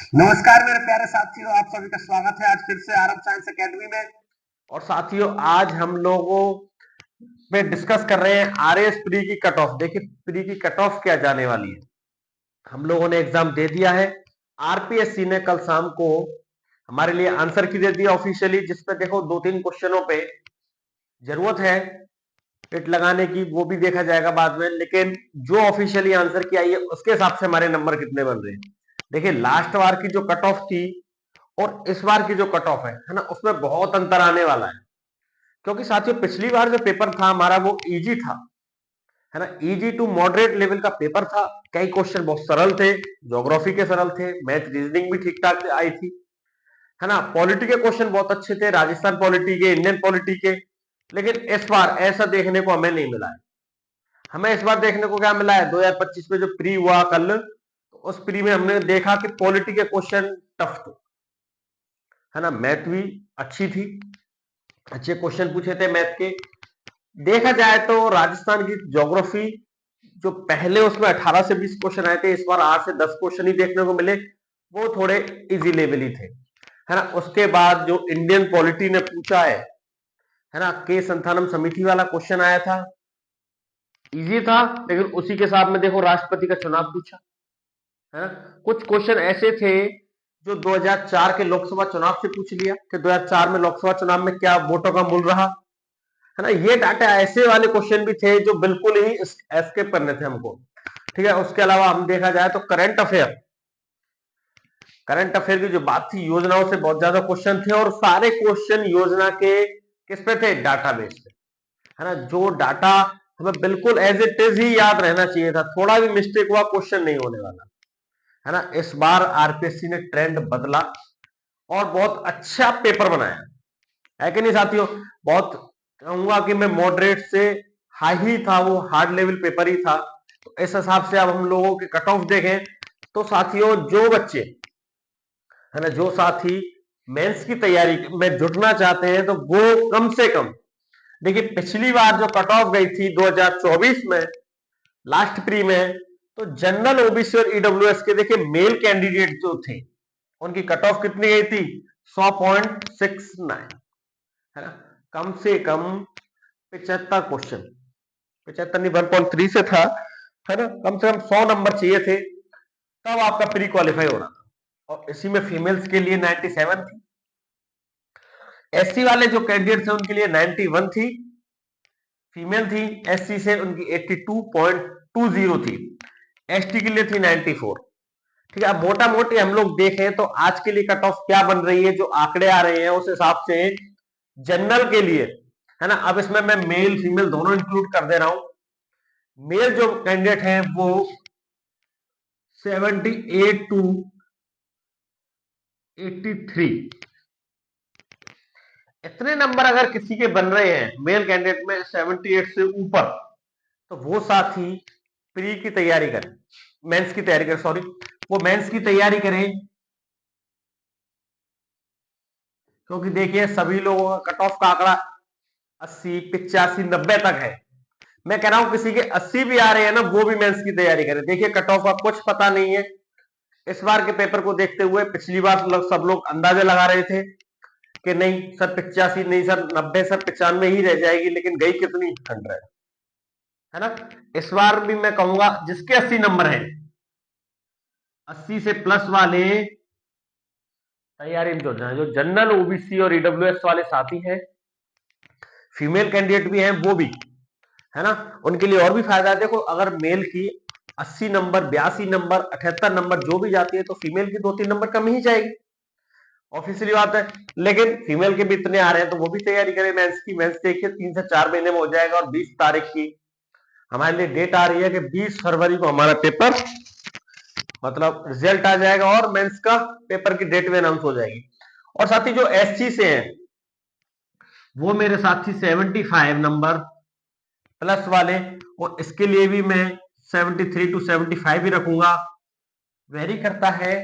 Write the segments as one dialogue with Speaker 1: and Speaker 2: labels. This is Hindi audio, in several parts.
Speaker 1: नमस्कार मेरे प्यारे साथियों, आप सभी का स्वागत है आज फिर से आरब साइंस एकेडमी में। और साथियों, आज हम लोगों में डिस्कस कर रहे हैं आरएस प्री की कट ऑफ। देखिए, प्री की कट ऑफ क्या जाने वाली है। हम लोगों ने एग्जाम दे दिया है। आरपीएससी ने कल शाम को हमारे लिए आंसर की दे दिया ऑफिशियली, जिसपे देखो 2-3 क्वेश्चनों पे जरूरत है टिक लगाने की, वो भी देखा जाएगा बाद में। लेकिन जो ऑफिशियली आंसर की आई है उसके हिसाब से हमारे नंबर कितने बन रहे हैं। देखिए, लास्ट बार की जो कट ऑफ थी और इस बार की जो कट ऑफ है ना, उसमें बहुत अंतर आने वाला है। क्योंकि साथियों, पिछली बार जो पेपर था हमारा वो इजी था, है ना, इजी टू मॉडरेट लेवल का पेपर था। कई क्वेश्चन बहुत सरल थे, ज्योग्राफी के सरल थे, मैथ रीजनिंग भी ठीक ठाक आई थी, है ना। पॉलिटी के क्वेश्चन बहुत अच्छे थे, राजस्थान पॉलिटी के, इंडियन पॉलिटी के। लेकिन इस बार ऐसा देखने को हमें नहीं मिला है। हमें इस बार देखने को क्या मिला है, 2025 में जो प्री हुआ कल, तो उस प्री में हमने देखा कि पॉलिटी के क्वेश्चन टफ थे, है ना। मैथ भी अच्छी थी, अच्छे क्वेश्चन पूछे थे मैथ के। देखा जाए तो राजस्थान की ज्योग्राफी जो पहले उसमें 18 से 20 क्वेश्चन आए थे, इस बार 8 से 10 क्वेश्चन ही देखने को मिले, वो थोड़े इजी लेवल ही थे, है ना। उसके बाद जो इंडियन पॉलिटी ने पूछा है ना, के संथानम समिति वाला क्वेश्चन आया था, इजी था। लेकिन उसी के साथ में देखो राष्ट्रपति का चुनाव पूछा, है ना। कुछ क्वेश्चन ऐसे थे जो 2004 के लोकसभा चुनाव से पूछ लिया कि 2004 में लोकसभा चुनाव में क्या वोटों का मूल रहा, है ना। ये डाटा ऐसे वाले क्वेश्चन भी थे जो बिल्कुल ही एस्केप करने थे हमको, ठीक है। उसके अलावा हम देखा जाए तो करंट अफेयर की जो बात थी, योजनाओं से बहुत ज्यादा क्वेश्चन थे, और सारे क्वेश्चन योजना के किस पे थे, डाटाबेस पे, है ना। जो डाटा हमें बिल्कुल एज इट इज ही याद रहना चाहिए था, थोड़ा भी मिस्टेक हुआ क्वेश्चन नहीं होने वाला, है ना। इस बार आरपीएससी ने ट्रेंड बदला और बहुत अच्छा पेपर बनाया है कि नहीं साथियों। बहुत कहूंगा कि मैं मॉडरेट से हाई ही था, वो हार्ड लेवल पेपर ही था। तो इस हिसाब से अब हम लोगों के कट ऑफ देखें तो साथियों, जो बच्चे, है ना, जो साथी मेंस की तैयारी में जुटना चाहते हैं, तो वो कम से कम, देखिए पिछली बार जो कट ऑफ गई थी 2024 में लास्ट प्री में, तो जनरल ओबीसी और ईडब्ल्यूएस के देखिए मेल कैंडिडेट जो थे, उनकी कट ऑफ कितनी गई थी, 100.69, है ना। कम से कम 75 क्वेश्चन, 75 नहीं 1.3 से था, है ना। कम से कम 100 नंबर चाहिए थे, तब आपका प्री क्वालिफाई हो रहा था। और इसी में फीमेल्स के लिए 97 थी, एससी वाले जो कैंडिडेट थे उनके लिए 91 थी, फीमेल थी एससी से उनकी 82.20 थी, एसटी के लिए थी 94। ठीक है। अब मोटा मोटी हम लोग देखें तो आज के लिए कट ऑफ क्या बन रही है, जो आंकड़े आ रहे हैं उस हिसाब से जनरल के लिए, है ना। अब इसमें मैं मेल फीमेल दोनों इंक्लूड कर दे रहा हूं। मेल जो कैंडिडेट हैं वो 78 टू 83, इतने नंबर अगर किसी के बन रहे हैं मेल कैंडिडेट में 78 से ऊपर, तो वो साथी प्री की तैयारी करें, मेंस की तैयारी करें, सॉरी, वो मेंस की तैयारी करें। क्योंकि देखिए सभी लोगों का कट ऑफ का आंकड़ा 80 85 90 तक है। मैं कह रहा हूं किसी के 80 भी आ रहे हैं ना, वो भी मेंस की तैयारी करें। देखिए कट ऑफ का कुछ पता नहीं है। इस बार के पेपर को देखते हुए पिछली बार सब लोग अंदाजा लगा रहे थे कि नहीं सर 85 नहीं सर 90 सर 95 ही रह जाएगी, लेकिन गई कितनी 100, है ना। इस बार भी मैं कहूंगा जिसके 80 नंबर हैं, 80 से प्लस वाले तैयारी में जुट जाए। जो जनरल ओबीसी और ईडब्ल्यूएस वाले साथी हैं, फीमेल कैंडिडेट भी हैं वो भी, है ना, उनके लिए और भी फायदा है। देखो अगर मेल की 80 नंबर 82 नंबर 78 नंबर जो भी जाती है, तो फीमेल की 2-3 नंबर कम ही जाएगी, ऑफिशियली बात है। लेकिन फीमेल के भी इतने आ रहे हैं तो वो भी तैयारी करें मेंस की। मेंस देखिए 3 से 4 महीने में हो जाएगा, और 20 तारीख की हमारे लिए डेट आ रही है कि 20 फरवरी को हमारा पेपर, मतलब रिजल्ट आ जाएगा और मेंस का पेपर की डेट भी अनाउंस हो जाएगी। और साथी जो एससी से हैं, वो मेरे साथी 75 नंबर प्लस वाले, और इसके लिए भी मैं 73 टू 75 ही रखूंगा। वेरी करता है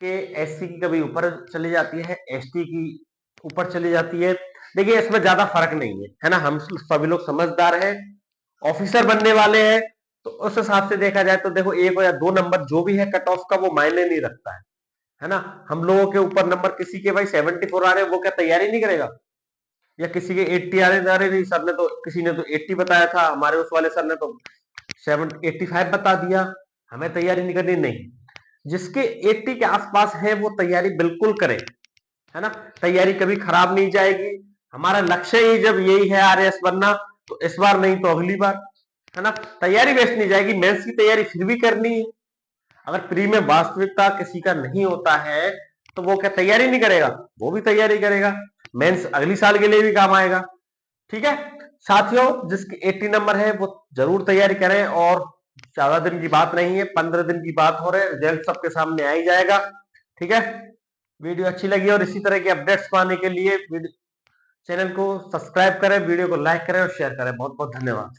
Speaker 1: कि एससी की कभी ऊपर चली जाती है, एसटी की ऊपर चली जाती है। देखिए इसमें ज्यादा फर्क नहीं है ना। हम सभी लोग समझदार हैं, ऑफिसर बनने वाले हैं, तो उस हिसाब से देखा जाए तो देखो 1 या 2 नंबर जो भी है कट ऑफ का, वो मायने नहीं रखता है है ना। हम लोगों के ऊपर नंबर किसी के भाई 74 आ रहे हैं, वो क्या तैयारी नहीं करेगा? या किसी के 80 आ रहे हैं, अरे नहीं सर ने तो, किसी ने तो 80 बताया था, हमारे उस वाले सर ने तो 85 बता दिया, हमें तैयारी नहीं करनी। नहीं, जिसके 80 के आसपास है वो तैयारी बिल्कुल करे, है ना। तैयारी कभी खराब नहीं जाएगी। हमारा लक्ष्य ही जब यही है आरएएस बनना, तो इस बार नहीं तो अगली बार, है ना। तैयारी वेस्ट नहीं जाएगी, मेंस की तैयारी फिर भी करनी है। अगर प्री में वास्तविकता किसी का नहीं होता है तो वो क्या तैयारी नहीं करेगा? वो भी तैयारी करेगा, मेंस अगली साल के लिए भी काम आएगा। ठीक है साथियों, जिसके 80 नंबर है वो जरूर तैयारी करें, और ज्यादा दिन की बात नहीं है, 15 दिन की बात हो रहे हैं, रिजल्ट सबके सामने आ ही जाएगा। ठीक है, वीडियो अच्छी लगी और इसी तरह की अपडेट्स पाने के लिए चैनल को सब्सक्राइब करें, वीडियो को लाइक करें और शेयर करें। बहुत बहुत धन्यवाद।